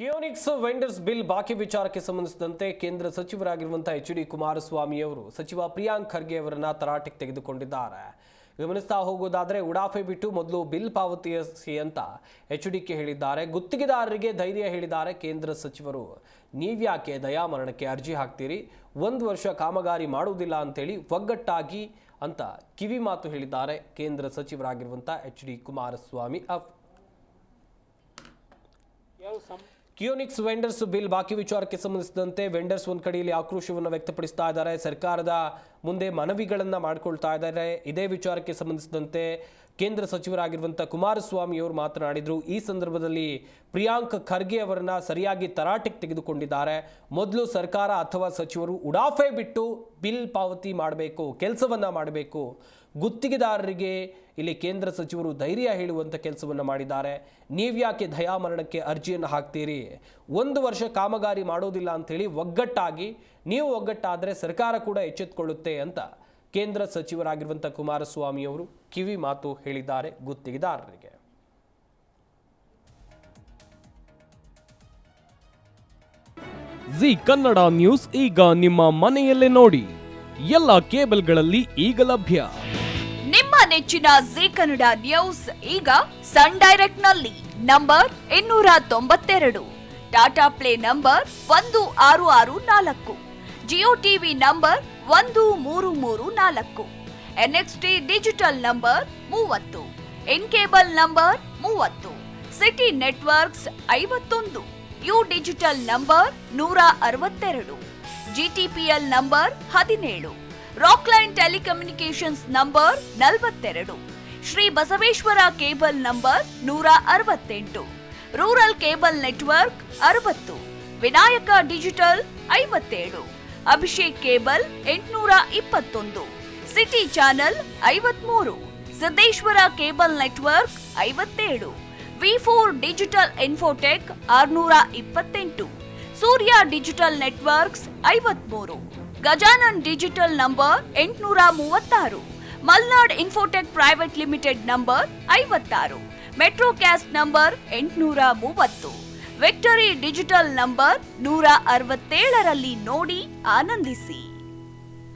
Keonics vendors bill ಬಾಕಿ ವಿಚಾರಕ್ಕೆ ಸಂಬಂಧಿಸಿದಂತೆ ಕೇಂದ್ರ ಸಚಿವರಾಗಿರುವಂತಹ ಎಚ್.ಡಿ. ಕುಮಾರಸ್ವಾಮಿ ಅವರು ಸಚಿವ ಪ್ರಿಯಾಂಕ್ ಖರ್ಗೆ ಅವರನ್ನ ತರಾಟೆಗೆ ತೆಗೆದುಕೊಂಡಿದ್ದಾರೆ. ಗಮನಿಸ್ತಾ ಹೋಗೋದಾದ್ರೆ ಉಡಾಫೆ ಬಿಟ್ಟು ಮೊದಲು ಬಿಲ್ ಪಾವತಿಸಿ ಅಂತ ಎಚ್.ಡಿ.ಕೆ ಹೇಳಿದ್ದಾರೆ. ಗುತ್ತಿಗೆದಾರರಿಗೆ ಧೈರ್ಯ ಹೇಳಿದ್ದಾರೆ ಕೇಂದ್ರ ಸಚಿವರು. ನೀವ್ಯಾಕೆ ದಯಾಮರಣಕ್ಕೆ ಅರ್ಜಿ ಹಾಕ್ತೀರಿ? 1 ವರ್ಷ ಕಾಮಗಾರಿ ಮಾಡುವುದಿಲ್ಲ ಅಂತೇಳಿ ಒಗ್ಗಟ್ಟಾಗಿ ಅಂತ ಕಿವಿ ಮಾತು ಹೇಳಿದ್ದಾರೆ ಕೇಂದ್ರ ಸಚಿವರಾಗಿರುವಂತಹ ಎಚ್.ಡಿ. ಕುಮಾರಸ್ವಾಮಿ ಅವರು. ಕಿಯೋನಿಕ್ಸ್ ವೆಂಡರ್ಸ್ ಬಿಲ್ ಬಾಕಿ ವಿಚಾರಕ್ಕೆ ಸಂಬಂಧಿಸಿದಂತೆ ವೆಂಡರ್ಸ್ ಒಂದು ಕಡೆಯಲ್ಲಿ ಆಕ್ರೋಶವನ್ನು ವ್ಯಕ್ತಪಡಿಸ್ತಾ ಇದ್ದಾರೆ. ಸರ್ಕಾರದ ಮುಂದೆ ಮನವಿಗಳನ್ನು ಮಾಡಿಕೊಳ್ತಾ ಇದ್ದಾರೆ. ಇದೇ ವಿಚಾರಕ್ಕೆ ಸಂಬಂಧಿಸಿದಂತೆ ಕೇಂದ್ರ ಸಚಿವರಾಗಿರುವಂಥ ಕುಮಾರಸ್ವಾಮಿ ಅವರು ಮಾತನಾಡಿದರು. ಈ ಸಂದರ್ಭದಲ್ಲಿ ಪ್ರಿಯಾಂಕ್ ಖರ್ಗೆ ಅವರನ್ನ ಸರಿಯಾಗಿ ತರಾಟೆಗೆ ತೆಗೆದುಕೊಂಡಿದ್ದಾರೆ. ಮೊದಲು ಸರ್ಕಾರ ಅಥವಾ ಸಚಿವರು ಉಡಾಫೆ ಬಿಟ್ಟು ಬಿಲ್ ಪಾವತಿ ಮಾಡಬೇಕು, ಕೆಲಸವನ್ನ ಮಾಡಬೇಕು. ಗುತ್ತಿಗೆದಾರರಿಗೆ ಇಲ್ಲಿ ಕೇಂದ್ರ ಸಚಿವರು ಧೈರ್ಯ ಹೇಳುವಂಥ ಕೆಲಸವನ್ನು ಮಾಡಿದ್ದಾರೆ. ನೀವ್ಯಾಕೆ ದಯಾಮರಣಕ್ಕೆ ಅರ್ಜಿಯನ್ನು ಹಾಕ್ತೀರಿ? 1 ವರ್ಷ ಕಾಮಗಾರಿ ಮಾಡೋದಿಲ್ಲ ಅಂತೇಳಿ ಒಗ್ಗಟ್ಟಾಗಿ, ನೀವು ಒಗ್ಗಟ್ಟಾದರೆ ಸರ್ಕಾರ ಕೂಡ ಎಚ್ಚೆತ್ತುಕೊಳ್ಳುತ್ತೆ ಅಂತ ಕೇಂದ್ರ ಸಚಿವರಾಗಿರುವಂಥ ಕುಮಾರಸ್ವಾಮಿ ಅವರು ಕಿವಿ ಮಾತು ಹೇಳಿದ್ದಾರೆ ಗುತ್ತಿಗೆದಾರರಿಗೆ. ಜಿ ಕನ್ನಡ ನ್ಯೂಸ್ ಈಗ ನಿಮ್ಮ ಮನೆಯಲ್ಲೇ ನೋಡಿ. ಎಲ್ಲ ಕೇಬಲ್ಗಳಲ್ಲಿ ಈಗ ಲಭ್ಯ. ನಿಮ್ಮ ನೆಚ್ಚಿನ ಜಿ ಕನ್ನಡ ನ್ಯೂಸ್ ಈಗ ಸನ್ ಡೈರೆಕ್ಟ್ ನಲ್ಲಿ number 292, Tata play number 1664, Jio TV number 1334, NXT digital number 30, in cable number 30, city networks 51, U digital number 162, GTPL number 17, Rockline telecommunications number 42, Shri Basaveshwara cable number 168, rural cable network 60, Vinayaka digital 57, Abhishek cable 821, city channel 53, Siddeshwara cable network 57, V4 digital Infotech 628, Surya digital networks 53, Gajanan digital number 836, Malnad Infotech private limited number 56, Metrocast number 830, Victory digital number 167ರಲ್ಲಿ ನೋಡಿ ಆನಂದಿಸಿ.